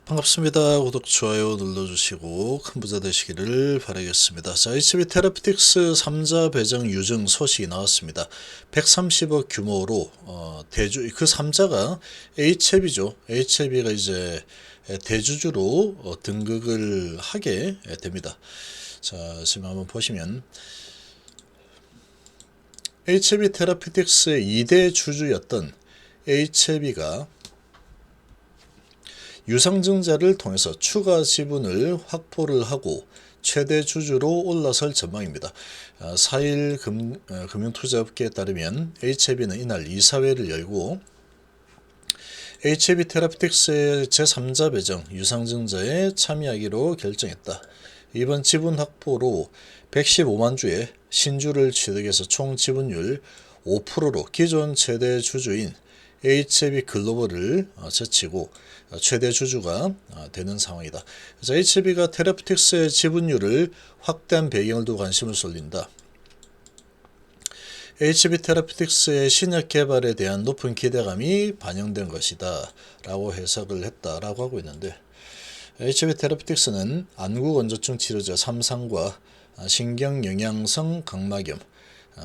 반갑습니다. 구독, 좋아요 눌러주시고 큰 부자 되시기를 바라겠습니다. 자, HB 테라피틱스 3자 배정 유증 소식이 나왔습니다. 130억 규모로 대주 그 3자가 HB죠. HB가 이제 대주주로 등극을 하게 됩니다. 자, 지금 한번 보시면 HB 테라피틱스의 2대 주주였던 HB가 유상증자를 통해서 추가 지분을 확보를 하고 최대 주주로 올라설 전망입니다. 4일 금융투자업계에 따르면 HB는 이날 이사회를 열고 HB 테라피틱스의 제3자 배정 유상증자에 참여하기로 결정했다. 이번 지분 확보로 115만 주의 신주를 취득해서 총 지분율 5%로 기존 최대 주주인 HB 글로벌을 제치고 최대 주주가 되는 상황이다. 그래서 HB가 테라피틱스의 지분율을 확대한 배경을 두고 관심을 쏠린다. HB 테라피틱스의 신약 개발에 대한 높은 기대감이 반영된 것이다 라고 해석을 했다라고 하고 있는데, HB 테라피틱스는 안구건조증 치료제 3상과 신경영양성 각막염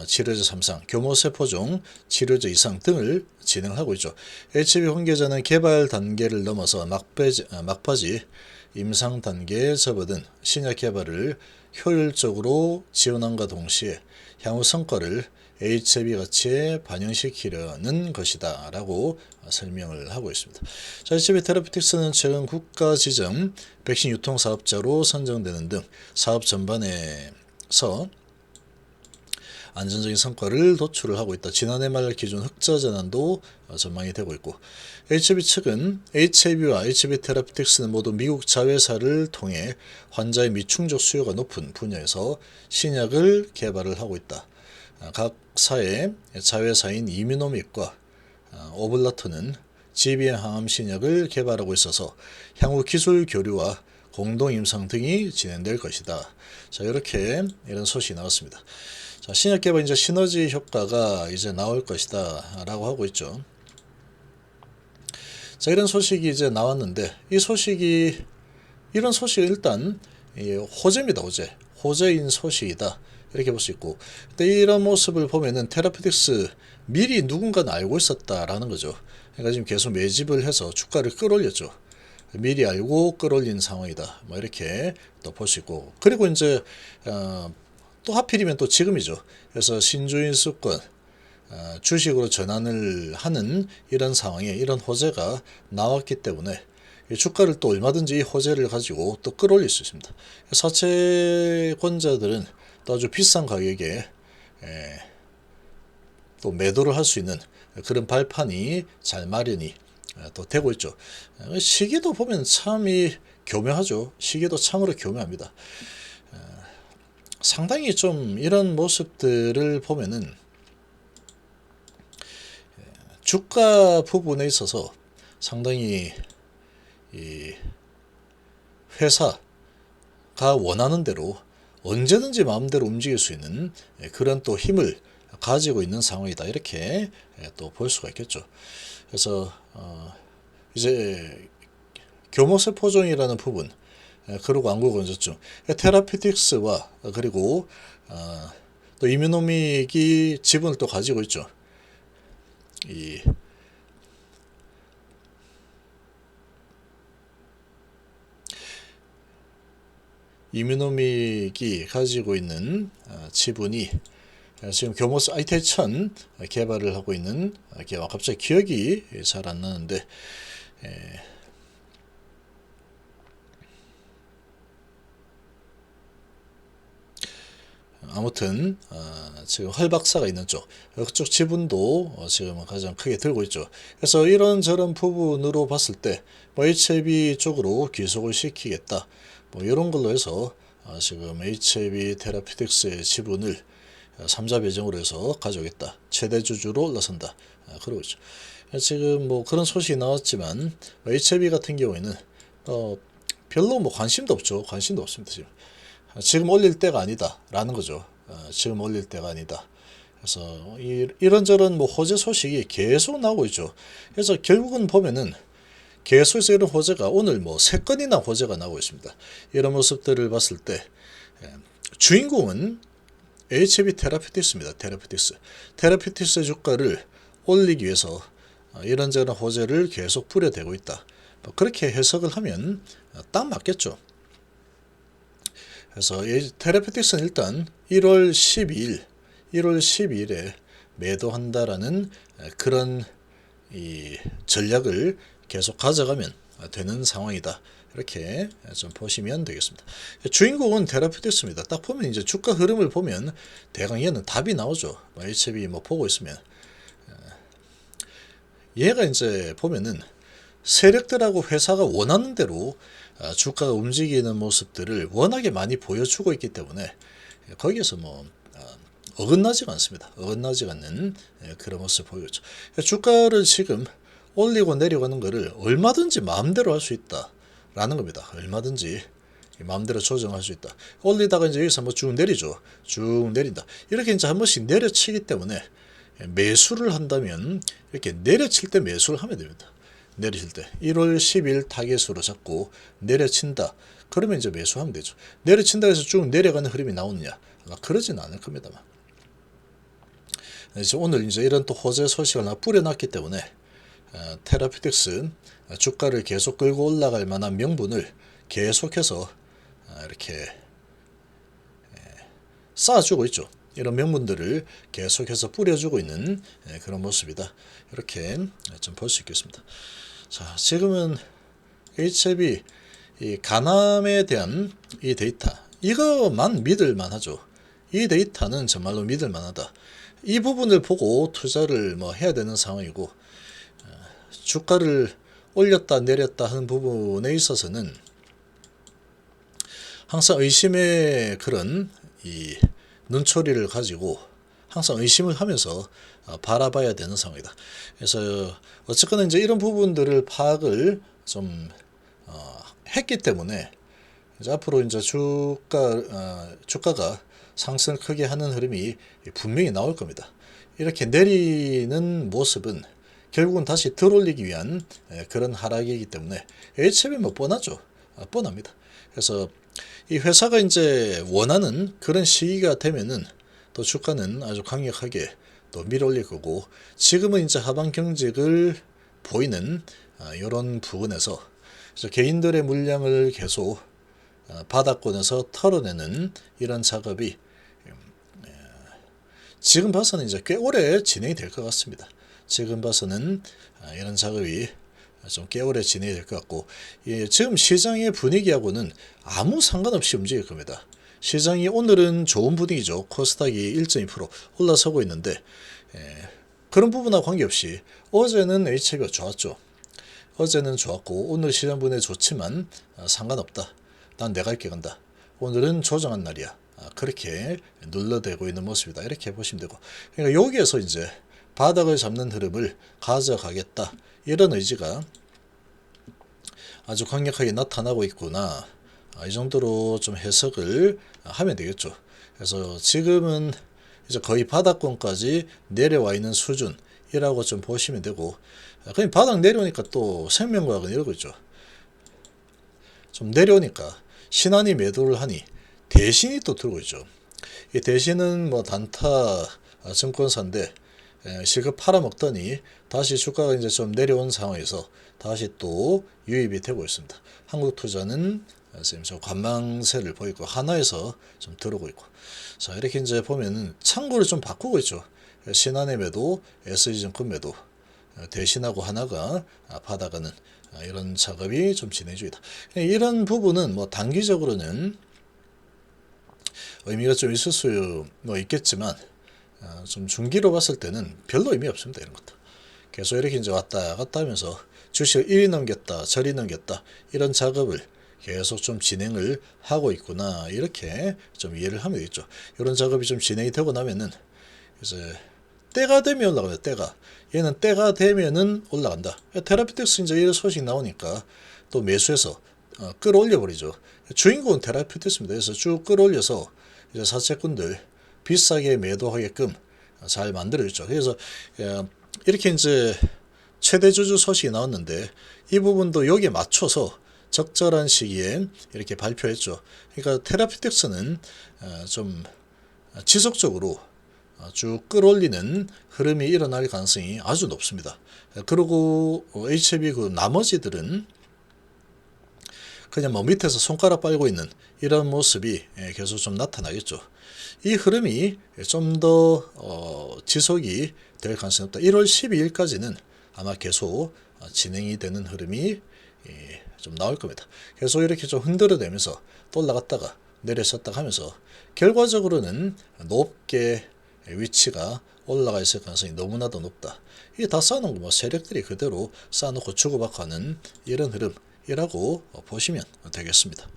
치료제 3상, 교모세포종 치료제 2상 등을 진행하고 있죠. HB 관계자는 개발 단계를 넘어서 막바지 임상 단계에 접어든 신약 개발을 효율적으로 지원함과 동시에 향후 성과를 HB 가치에 반영시키려는 것이다 라고 설명을 하고 있습니다. 자, HB 테라피틱스는 최근 국가 지정 백신 유통 사업자로 선정되는 등 사업 전반에서 안전적인 성과를 도출을 하고 있다. 지난해 말 기준 흑자 전환도 전망이 되고 있고, HB 측은 HB와 HB 테라피틱스는 모두 미국 자회사를 통해 환자의 미충족 수요가 높은 분야에서 신약을 개발을 하고 있다. 각 사의 자회사인 이뮤노믹과 오블라토는 GBM 항암 신약을 개발하고 있어서 향후 기술 교류와 공동 임상 등이 진행될 것이다. 자, 이런 소식이 나왔습니다. 자, 신약 개발 이제 시너지 효과가 이제 나올 것이다 라고 하고 있죠. 자, 이런 소식이 이제 나왔는데, 이런 소식이 일단 호재입니다. 호재인 소식이다 이렇게 볼 수 있고, 근데 이런 모습을 보면은 테라피틱스 미리 누군가는 알고 있었다라는 거죠. 그러니까 지금 계속 매집을 해서 주가를 끌어올렸죠. 미리 알고 끌어올린 상황이다, 뭐 이렇게 또 볼 수 있고, 그리고 이제 또 하필이면 또 지금이죠. 그래서 신주인 수권 주식으로 전환을 하는 이런 상황에 이런 호재가 나왔기 때문에 주가를 또 얼마든지 이 호재를 가지고 또 끌어올릴 수 있습니다. 사채권자들은 또 아주 비싼 가격에 또 매도를 할 수 있는 그런 발판이 잘 마련이 또 되고 있죠. 시기도 보면 참이 교묘하죠. 시기도 참으로 교묘합니다. 상당히 좀 이런 모습들을 보면은 주가 부분에 있어서 상당히 이 회사가 원하는 대로 언제든지 마음대로 움직일 수 있는 그런 또 힘을 가지고 있는 상황이다, 이렇게 또 볼 수가 있겠죠. 그래서 이제 교모세포종이라는 부분, 그리고 안구건조증, 테라피틱스와 그리고 또 이뮤노믹이 지분을 또 가지고 있죠. 이 이뮤노믹이 가지고 있는 지분이 지금 교모스 IT1000 개발을 하고 있는 갑자기 기억이 잘 안 나는데, 아무튼 지금 헐박사가 있는 쪽, 그쪽 지분도 지금 가장 크게 들고 있죠. 그래서 이런저런 부분으로 봤을 때 뭐 HLB 쪽으로 귀속을 시키겠다, 뭐 이런 걸로 해서 지금 HLB 테라피틱스의 지분을 3자 배정으로 해서 가져오겠다, 최대 주주로 올라선다, 그러고 있죠. 지금 뭐 그런 소식이 나왔지만 HLB 같은 경우에는 별로 뭐 관심도 없습니다. 지금 올릴 때가 아니다 라는 거죠. 지금 올릴 때가 아니다. 그래서 이런저런 뭐 호재 소식이 계속 나오고 있죠. 그래서 결국은 보면은 계속해서 이런 호재가 오늘 뭐 3건이나 호재가 나오고 있습니다. 이런 모습들을 봤을 때 주인공은 HB 테라피틱스입니다. 테라피틱스 주가를 올리기 위해서 이런저런 호재를 계속 뿌려대고 있다. 그렇게 해석을 하면 딱 맞겠죠. 그래서 테라피틱스는 일단 1월 12일에 매도한다라는 그런 이 전략을 계속 가져가면 되는 상황이다. 이렇게 좀 보시면 되겠습니다. 주인공은 테라피틱스입니다. 딱 보면 이제 주가 흐름을 보면 대강 얘는 답이 나오죠. HB 뭐 보고 있으면 얘가 이제 보면은 세력들하고 회사가 원하는 대로 주가가 움직이는 모습들을 워낙에 많이 보여주고 있기 때문에 거기에서 뭐 어긋나지가 않습니다. 어긋나지가 않는 그런 모습을 보여줘. 주가를 지금 올리고 내려가는 거를 얼마든지 마음대로 할 수 있다라는 겁니다. 얼마든지 마음대로 조정할 수 있다. 올리다가 이제 여기서 뭐 쭉 내리죠. 쭉 내린다. 이렇게 이제 한 번씩 내려치기 때문에 매수를 한다면 이렇게 내려칠 때 매수를 하면 됩니다. 내리칠 때 1월 10일 타겟으로 잡고 내려친다. 그러면 이제 매수하면 되죠. 내려친다 해서 쭉 내려가는 흐름이 나오느냐? 그러지는 않을 겁니다만. 오늘 이제 이런 또 호재 소식을 뿌려놨기 때문에 테라피틱스 주가를 계속 끌고 올라갈 만한 명분을 계속해서 이렇게 쌓아주고 있죠. 이런 명분들을 계속해서 뿌려주고 있는 그런 모습이다. 이렇게 좀 볼 수 있겠습니다. 자, 지금은 HLB 이 가남에 대한 이 데이터 이거만 믿을 만하죠. 이 데이터는 정말로 믿을 만하다. 이 부분을 보고 투자를 뭐 해야 되는 상황이고 주가를 올렸다 내렸다 하는 부분에 있어서는 항상 의심의 그런 이 눈초리를 가지고 항상 의심을 하면서 바라봐야 되는 상황이다. 그래서 어쨌거나 이제 이런 부분들을 파악을 좀 했기 때문에 이제 앞으로 이제 주가가 상승을 크게 하는 흐름이 분명히 나올 겁니다. 이렇게 내리는 모습은 결국은 다시 들어올리기 위한 그런 하락이기 때문에 HLB 뭐 뻔하죠. 뻔합니다. 그래서 이 회사가 이제 원하는 그런 시기가 되면은 또 주가는 아주 강력하게 또 밀어올릴 거고 지금은 이제 하방 경직을 보이는 이런 부분에서 그래서 개인들의 물량을 계속 바닥권에서 털어내는 이런 작업이 지금 봐서는 이제 꽤 오래 진행이 될 것 같습니다. 지금 봐서는 이런 작업이 좀 꽤 오래 진행이 될 것 같고 지금 시장의 분위기하고는 아무 상관없이 움직일 겁니다. 시장이 오늘은 좋은 분위기죠. 코스닥이 1.2% 올라서고 있는데 그런 부분하고 관계없이 어제는 HLB가 좋았죠. 어제는 좋았고 오늘 시장 분위기 좋지만 상관없다. 난 내가 있게 간다. 오늘은 조정한 날이야. 그렇게 눌러대고 있는 모습이다. 이렇게 보시면 되고 그러니까 여기에서 이제 바닥을 잡는 흐름을 가져가겠다. 이런 의지가 아주 강력하게 나타나고 있구나. 이 정도로 좀 해석을 하면 되겠죠. 그래서 지금은 이제 거의 바닥권까지 내려와 있는 수준이라고 좀 보시면 되고 그냥 바닥 내려오니까 또 생명과학은 이러고 있죠. 좀 내려오니까 신한이 매도를 하니 대신이 또 들고 있죠. 이 대신은 뭐 단타 증권사인데 실컷 팔아먹더니 다시 주가가 이제 좀 내려온 상황에서 다시 또 유입이 되고 있습니다. 한국투자는 지금 저 관망세를 보이고 하나에서 좀 들어오고 있고 자 이렇게 이제 보면은 창구를 좀 바꾸고 있죠. 신한의 매도, SG증권 매도 대신하고 하나가 받아가는 이런 작업이 좀 진행 중이다. 이런 부분은 뭐 단기적으로는 의미가 좀 있을 수 있겠지만 좀 중기로 봤을 때는 별로 의미 없습니다. 이런 것도 계속 이렇게 이제 왔다 갔다 하면서 주식을 이리 넘겼다 저리 넘겼다 이런 작업을 계속 좀 진행을 하고 있구나 이렇게 좀 이해를 하면 되겠죠. 이런 작업이 좀 진행이 되고 나면은 이제 때가 되면 올라가요. 얘는 때가 되면은 올라간다. 테라피틱스 이제 이런 소식 나오니까 또 매수해서 끌어올려 버리죠. 주인공은 테라피틱스입니다. 그래서 쭉 끌어올려서 이제 사채꾼들 비싸게 매도하게끔 잘 만들어졌죠. 그래서 이렇게 이제 최대 주주 소식이 나왔는데 이 부분도 여기에 맞춰서 적절한 시기에 이렇게 발표했죠. 그러니까 테라피틱스는 좀 지속적으로 쭉 끌어올리는 흐름이 일어날 가능성이 아주 높습니다. 그리고 HLB 그 나머지들은 그냥 뭐 밑에서 손가락 빨고 있는 이런 모습이 계속 좀 나타나겠죠. 이 흐름이 좀 더 지속이 될 가능성이 높다. 1월 12일까지는 아마 계속 진행이 되는 흐름이 좀 나올 겁니다. 계속 이렇게 좀 흔들어대면서 또 올라갔다가 내려섰다가 하면서 결과적으로는 높게 위치가 올라가 있을 가능성이 너무나도 높다. 이게 다 쌓아놓은 거 뭐 세력들이 그대로 쌓아놓고 주고받고 하는 이런 흐름이라고 보시면 되겠습니다.